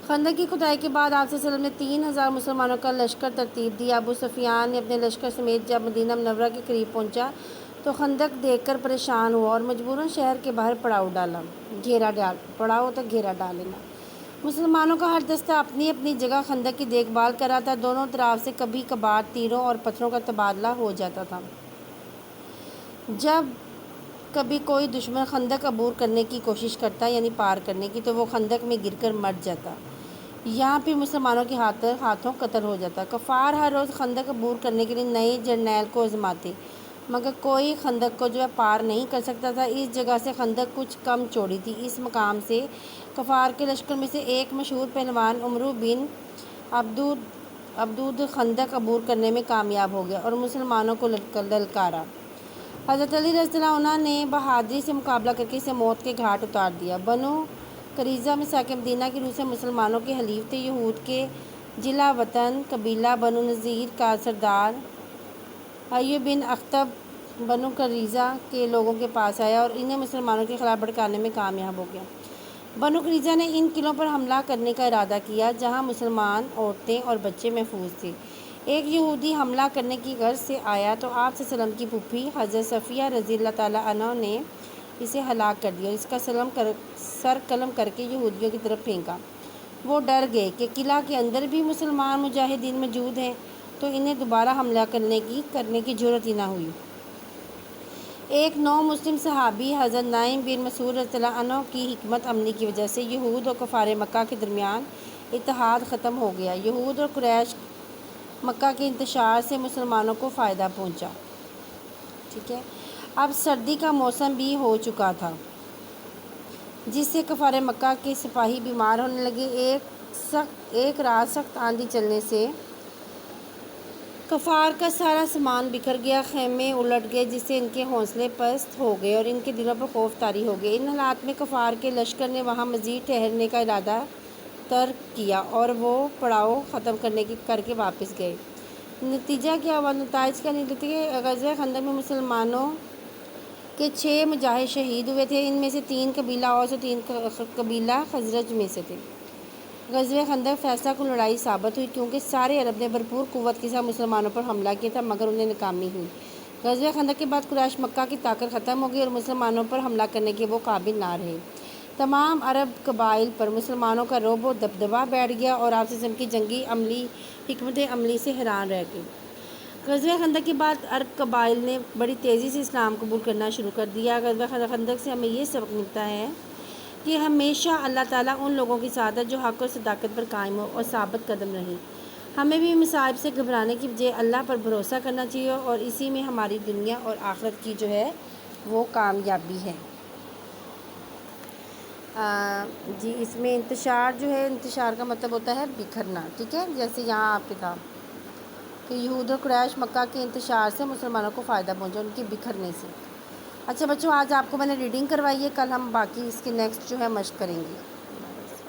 خندق کی کھدائی کے بعد آپ صلی اللہ علیہ وسلم نے 3000 مسلمانوں کا لشکر ترتیب دیا۔ ابو سفیان نے اپنے لشکر سمیت جب مدینہ منورہ کے قریب پہنچا تو خندق دیکھ کر پریشان ہوا اور مجبوراً شہر کے باہر پڑاؤ تو گھیرا ڈال لینا۔ مسلمانوں کا ہر دستہ اپنی اپنی جگہ خندق کی دیکھ بھال کر رہا تھا۔ دونوں طرف سے کبھی کبھار تیروں اور پتھروں کا تبادلہ ہو جاتا تھا۔ جب کبھی کوئی دشمن خندق عبور کرنے کی کوشش کرتا یعنی پار کرنے کی تو وہ خندق میں گر کر مر جاتا، یہاں پھر مسلمانوں کے ہاتھوں قتل ہو جاتا۔ کفار ہر روز خندق عبور کرنے کے لیے نئے جرنیل کو آزماتے مگر کوئی خندق کو پار نہیں کر سکتا تھا۔ اس جگہ سے خندق کچھ کم چوڑی تھی۔ اس مقام سے کفار کے لشکر میں سے ایک مشہور پہلوان عمرو بن عبدود خندق عبور کرنے میں کامیاب ہو گیا اور مسلمانوں کو للکارا۔ حضرت علی رضی اللہ عنہ نے بہادری سے مقابلہ کر کے اسے موت کے گھاٹ اتار دیا۔ بنو قریظہ مساکن مدینہ کی روح سے مسلمانوں کے حلیف تھے۔ یہود کے جلا وطن قبیلہ بنو نذیر کا سردار حیy بن اخطب بنو قریظہ کے لوگوں کے پاس آیا اور انہیں مسلمانوں کے خلاف بھڑکانے میں کامیاب ہو گیا۔ بنو قریظہ نے ان قلعوں پر حملہ کرنے کا ارادہ کیا جہاں مسلمان عورتیں اور بچے محفوظ تھے۔ ایک یہودی حملہ کرنے کی غرض سے آیا تو آپ صلی اللہ علیہ وسلم کی پھوپھی حضرت صفیہ رضی اللہ تعالیٰ عنہ نے اسے ہلاک کر دیا اور اس کا سر قلم کر کے یہودیوں کی طرف پھینکا۔ وہ ڈر گئے کہ قلعہ کے اندر بھی مسلمان مجاہدین موجود ہیں تو انہیں دوبارہ حملہ کرنے کی جرأت ہی نہ ہوئی۔ ایک نو مسلم صحابی حضرت نعیم بن مسعود رضی اللہ عنہ کی حکمت عملی کی وجہ سے یہود اور کفار مکہ کے درمیان اتحاد ختم ہو گیا۔ یہود اور قریش مکہ کے انتشار سے مسلمانوں کو فائدہ پہنچا۔ ٹھیک ہے، اب سردی کا موسم بھی ہو چکا تھا جس سے کفار مکہ کے سپاہی بیمار ہونے لگے۔ ایک رات سخت آندھی چلنے سے کفار کا سارا سامان بکھر گیا، خیمے الٹ گئے جس سے ان کے حوصلے پست ہو گئے اور ان کے دلوں پر خوف طاری ہو گئے۔ ان حالات میں کفار کے لشکر نے وہاں مزید ٹھہرنے کا ارادہ ترک کیا اور وہ پڑاؤ ختم کر کے واپس گئے۔ نتائج کا نکلتے کہ غزوہ خندق میں مسلمانوں کے 6 مجاہد شہید ہوئے تھے۔ ان میں سے 3 قبیلہ اوس اور 3 قبیلہ خزرج میں سے تھے۔ غزوہ خندق فیصلہ کن لڑائی ثابت ہوئی کیونکہ سارے عرب نے بھرپور قوت کے ساتھ مسلمانوں پر حملہ کیا تھا مگر انہیں ناکامی ہوئی۔ غزوہ خندق کے بعد قریش مکہ کی طاقت ختم ہو گئی اور مسلمانوں پر حملہ کرنے کے وہ قابل نہ رہے۔ تمام عرب قبائل پر مسلمانوں کا رعب و دبدبہ بیٹھ گیا اور آپ صلی اللہ علیہ وسلم کی جنگی حکمت عملی سے حیران رہ گئے۔ غزوہ خندق کے بعد عرب قبائل نے بڑی تیزی سے اسلام قبول کرنا شروع کر دیا۔ غزوہ خندق سے ہمیں یہ سبق ملتا ہے کہ ہمیشہ اللہ تعالیٰ ان لوگوں کے ساتھ ہے جو حق اور صداقت پر قائم ہو اور ثابت قدم رہیں۔ ہمیں بھی مصائب سے گھبرانے کی بجائے اللہ پر بھروسہ کرنا چاہیے اور اسی میں ہماری دنیا اور آخرت کی وہ کامیابی ہے۔ جی اس میں انتشار کا مطلب ہوتا ہے بکھرنا۔ ٹھیک ہے، جیسے یہاں آپ کے تھا کہ یہود اور قریش مکہ کے انتشار سے مسلمانوں کو فائدہ پہنچا ان کے بکھرنے سے۔ اچھا بچوں، آج آپ کو میں نے ریڈنگ کروائی ہے، کل ہم باقی اس کے نیکسٹ مشق کریں گے۔